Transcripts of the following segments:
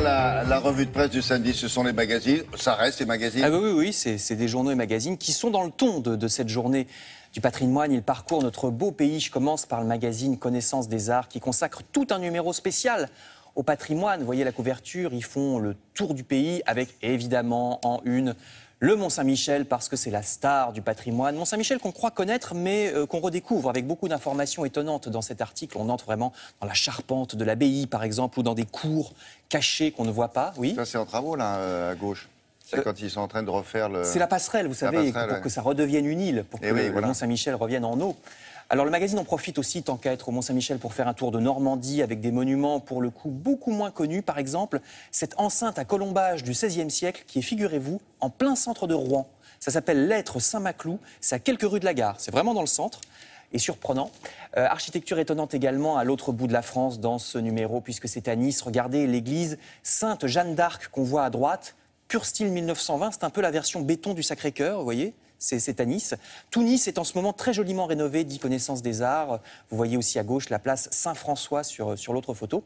la revue de presse du samedi, ce sont les magazines. Ça reste les magazines. Ah oui, c'est des journaux et magazines qui sont dans le ton de cette journée du patrimoine. Ils parcourent notre beau pays. Je commence par le magazine Connaissance des Arts qui consacre tout un numéro spécial au patrimoine. Vous voyez la couverture, ils font le tour du pays avec évidemment en une le Mont-Saint-Michel parce que c'est la star du patrimoine. Mont-Saint-Michel qu'on croit connaître mais qu'on redécouvre avec beaucoup d'informations étonnantes dans cet article. On entre vraiment dans la charpente de l'abbaye par exemple ou dans des cours cachés qu'on ne voit pas. Oui. Ça c'est en travaux là, à gauche. C'est quand ils sont en train de refaire le... C'est la passerelle, vous savez, pour que ça redevienne une île, pour que le Mont-Saint-Michel revienne en eau. Alors le magazine en profite aussi, tant qu'à être au Mont-Saint-Michel, pour faire un tour de Normandie avec des monuments pour le coup beaucoup moins connus. Par exemple, cette enceinte à colombage du XVIe siècle qui est, figurez-vous, en plein centre de Rouen. Ça s'appelle l'Être Saint-Maclou, c'est à quelques rues de la gare, c'est vraiment dans le centre. Et surprenant. Architecture étonnante également à l'autre bout de la France dans ce numéro, puisque c'est à Nice. Regardez l'église Sainte-Jeanne d'Arc qu'on voit à droite. Pur style 1920, c'est un peu la version béton du Sacré-Cœur, vous voyez, c'est à Nice. Tout Nice est en ce moment très joliment rénové, dit Connaissance des Arts. Vous voyez aussi à gauche la place Saint-François sur l'autre photo.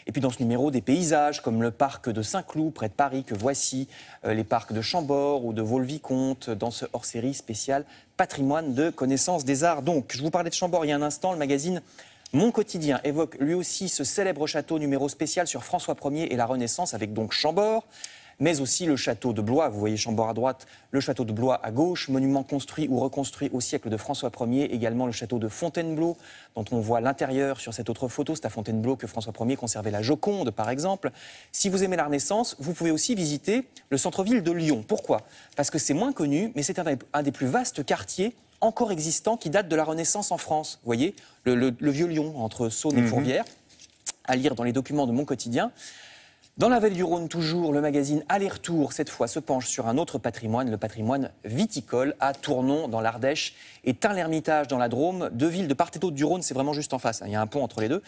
Et puis dans ce numéro, des paysages comme le parc de Saint-Cloud, près de Paris, que voici, les parcs de Chambord ou de Vaux-le-Vicomte, dans ce hors-série spécial patrimoine de Connaissance des Arts. Donc, je vous parlais de Chambord il y a un instant, le magazine Mon Quotidien évoque lui aussi ce célèbre château, numéro spécial sur François Ier et la Renaissance, avec donc Chambord, mais aussi le château de Blois. Vous voyez Chambord à droite, le château de Blois à gauche, monument construit ou reconstruit au siècle de François Ier. Également le château de Fontainebleau, dont on voit l'intérieur sur cette autre photo. C'est à Fontainebleau que François Ier conservait la Joconde, par exemple. Si vous aimez la Renaissance, vous pouvez aussi visiter le centre-ville de Lyon. Pourquoi? Parce que c'est moins connu, mais c'est un des plus vastes quartiers encore existants qui date de la Renaissance en France. Vous voyez, le vieux Lyon, entre Saône et Fourvière, à lire dans les documents de Mon Quotidien. Dans la vallée du Rhône, toujours, le magazine Aller-Retour, cette fois, se penche sur un autre patrimoine, le patrimoine viticole, à Tournon, dans l'Ardèche, et Tain-l'Hermitage, dans la Drôme. Deux villes de part et d'autre du Rhône, c'est vraiment juste en face, hein, il y a un pont entre les deux.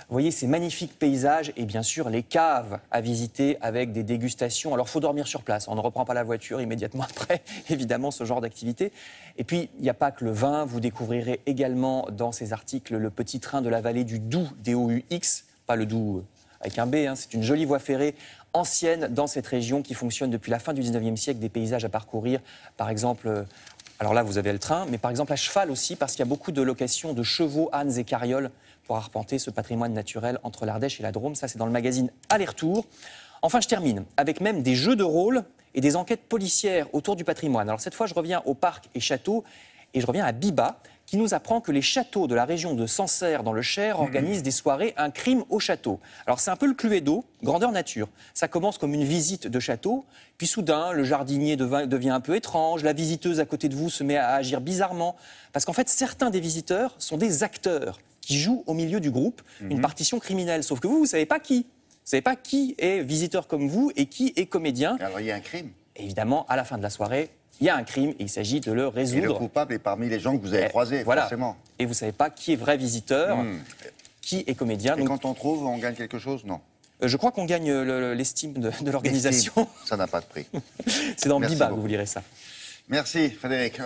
Vous voyez ces magnifiques paysages et bien sûr les caves à visiter avec des dégustations. Alors, il faut dormir sur place, on ne reprend pas la voiture immédiatement après, évidemment, ce genre d'activité. Et puis, il n'y a pas que le vin, vous découvrirez également dans ces articles le petit train de la vallée du Doubs, D-O-U-X, pas le Doubs avec un B, hein. C'est une jolie voie ferrée ancienne dans cette région qui fonctionne depuis la fin du 19e siècle, des paysages à parcourir, par exemple, alors là vous avez le train, mais par exemple à cheval aussi, parce qu'il y a beaucoup de locations de chevaux, ânes et carrioles pour arpenter ce patrimoine naturel entre l'Ardèche et la Drôme. Ça c'est dans le magazine Aller-Retour. Enfin je termine avec même des jeux de rôle et des enquêtes policières autour du patrimoine. Alors cette fois je reviens au parc et château et je reviens à Biba, qui nous apprend que les châteaux de la région de Sancerre, dans le Cher, organisent des soirées Un crime au château. Alors c'est un peu le Cluedo, grandeur nature. Ça commence comme une visite de château, puis soudain, le jardinier devient un peu étrange, la visiteuse à côté de vous se met à agir bizarrement, parce qu'en fait, certains des visiteurs sont des acteurs qui jouent au milieu du groupe une partition criminelle. Sauf que vous ne savez pas qui. Vous ne savez pas qui est visiteur comme vous et qui est comédien. Alors il y a un crime. Évidemment, à la fin de la soirée, il y a un crime et il s'agit de le résoudre. Et le coupable est parmi les gens que vous avez croisés, voilà. forcément. Et vous ne savez pas qui est vrai visiteur, qui est comédien. Et donc, quand on trouve, on gagne quelque chose? Non. Je crois qu'on gagne l'estime de l'organisation. Ça n'a pas de prix. C'est dans Merci Biba beaucoup. que vous lirez ça. Merci Frédéric.